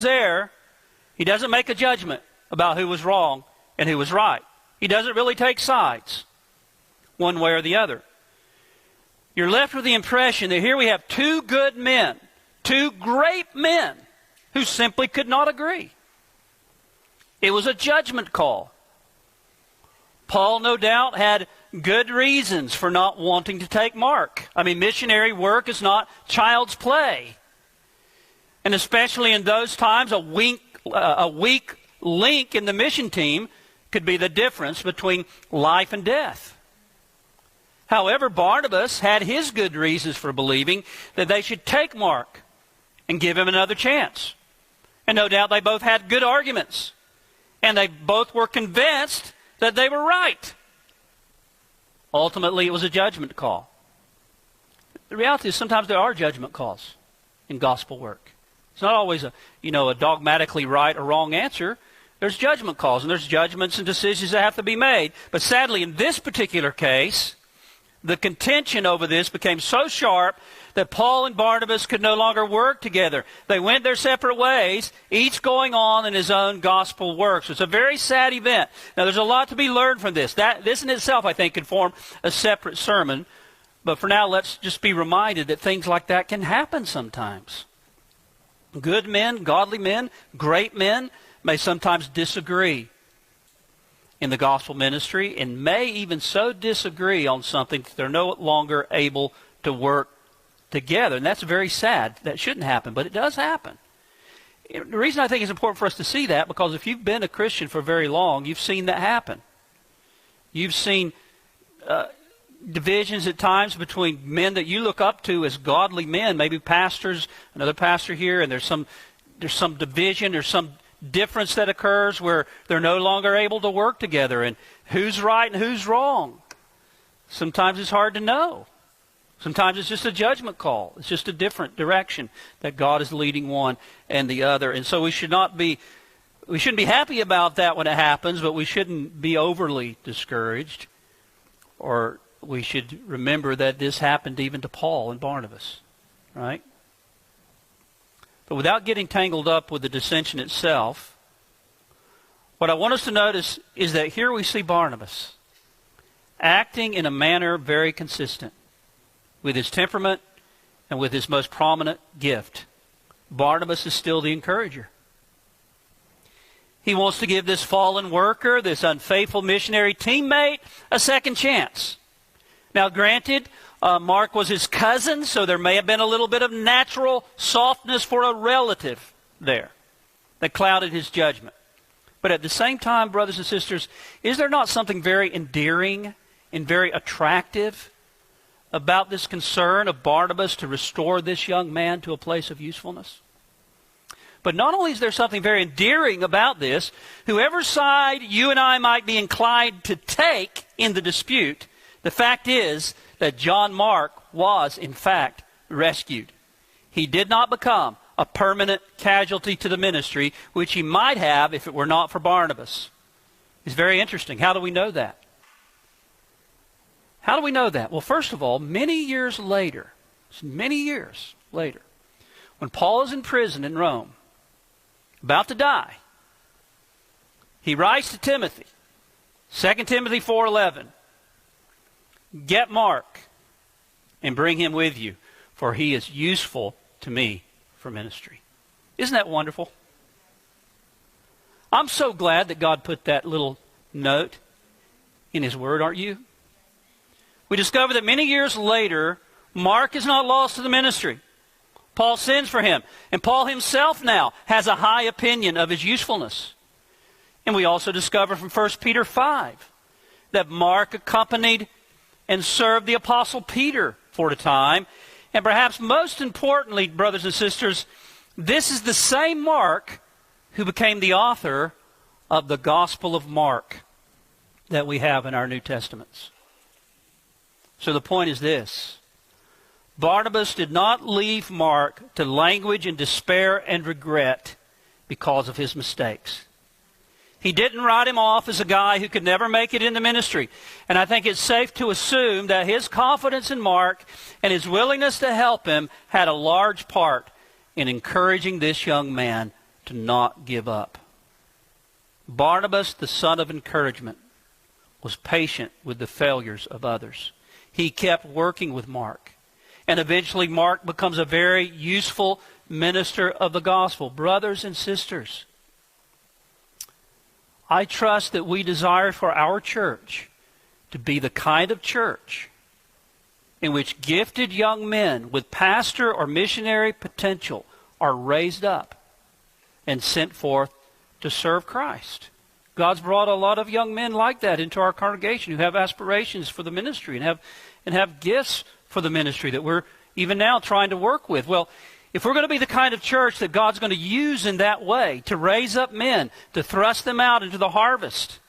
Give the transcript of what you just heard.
there, he doesn't make a judgment about who was wrong and who was right. He doesn't really take sides one way or the other. You're left with the impression that here we have two good men, two great men, who simply could not agree. It was a judgment call. Paul, no doubt, had good reasons for not wanting to take Mark. I mean, missionary work is not child's play. And especially in those times, a weak link in the mission team could be the difference between life and death. However, Barnabas had his good reasons for believing that they should take Mark and give him another chance. And no doubt they both had good arguments. And they both were convinced that they were right. Ultimately, it was a judgment call. The reality is sometimes there are judgment calls in gospel work. It's not always a dogmatically right or wrong answer. There's judgment calls, and there's judgments and decisions that have to be made. But sadly, in this particular case, the contention over this became so sharp that Paul and Barnabas could no longer work together. They went their separate ways, each going on in his own gospel work. So it's a very sad event. Now, there's a lot to be learned from this. This in itself, I think, could form a separate sermon. But for now, let's just be reminded that things like that can happen sometimes. Good men, godly men, great men may sometimes disagree in the gospel ministry and may even so disagree on something that they're no longer able to work together. And that's very sad. That shouldn't happen, but it does happen. The reason I think it's important for us to see that, because if you've been a Christian for very long, you've seen that happen. You've seen divisions at times between men that you look up to as godly men, maybe pastors, another pastor here, and there's some division, there's some difference that occurs where they're no longer able to work together, and who's right and who's wrong. Sometimes it's hard to know. Sometimes it's just a judgment call. It's just a different direction that God is leading one and the other. And so we shouldn't be happy about that when it happens, but we shouldn't be overly discouraged. Or we should remember that this happened even to Paul and Barnabas, right? But without getting tangled up with the dissension itself, what I want us to notice is that here we see Barnabas acting in a manner very consistent with his temperament and with his most prominent gift. Barnabas is still the encourager. He wants to give this fallen worker, this unfaithful missionary teammate, a second chance. Now, granted, Mark was his cousin, so there may have been a little bit of natural softness for a relative there that clouded his judgment. But at the same time, brothers and sisters, is there not something very endearing and very attractive about this concern of Barnabas to restore this young man to a place of usefulness? But not only is there something very endearing about this, whoever side you and I might be inclined to take in the dispute, the fact is that John Mark was, in fact, rescued. He did not become a permanent casualty to the ministry, which he might have if it were not for Barnabas. It's very interesting. How do we know that? How do we know that? Well, first of all, many years later, when Paul is in prison in Rome, about to die, he writes to Timothy, 2 Timothy 4:11, "Get Mark and bring him with you, for he is useful to me for ministry." Isn't that wonderful? I'm so glad that God put that little note in His Word, aren't you? We discover that many years later, Mark is not lost to the ministry. Paul sends for him, and Paul himself now has a high opinion of his usefulness. And we also discover from 1 Peter 5 that Mark accompanied and served the Apostle Peter for a time. And perhaps most importantly, brothers and sisters, this is the same Mark who became the author of the Gospel of Mark that we have in our New Testaments. So the point is this: Barnabas did not leave Mark to language in despair and regret because of his mistakes. He didn't write him off as a guy who could never make it in the ministry. And I think it's safe to assume that his confidence in Mark and his willingness to help him had a large part in encouraging this young man to not give up. Barnabas, the son of encouragement, was patient with the failures of others. He kept working with Mark. And eventually Mark becomes a very useful minister of the gospel. Brothers and sisters, I trust that we desire for our church to be the kind of church in which gifted young men with pastor or missionary potential are raised up and sent forth to serve Christ. God's brought a lot of young men like that into our congregation who have aspirations for the ministry and have gifts for the ministry that we're even now trying to work with. Well, if we're going to be the kind of church that God's going to use in that way to raise up men, to thrust them out into the harvest,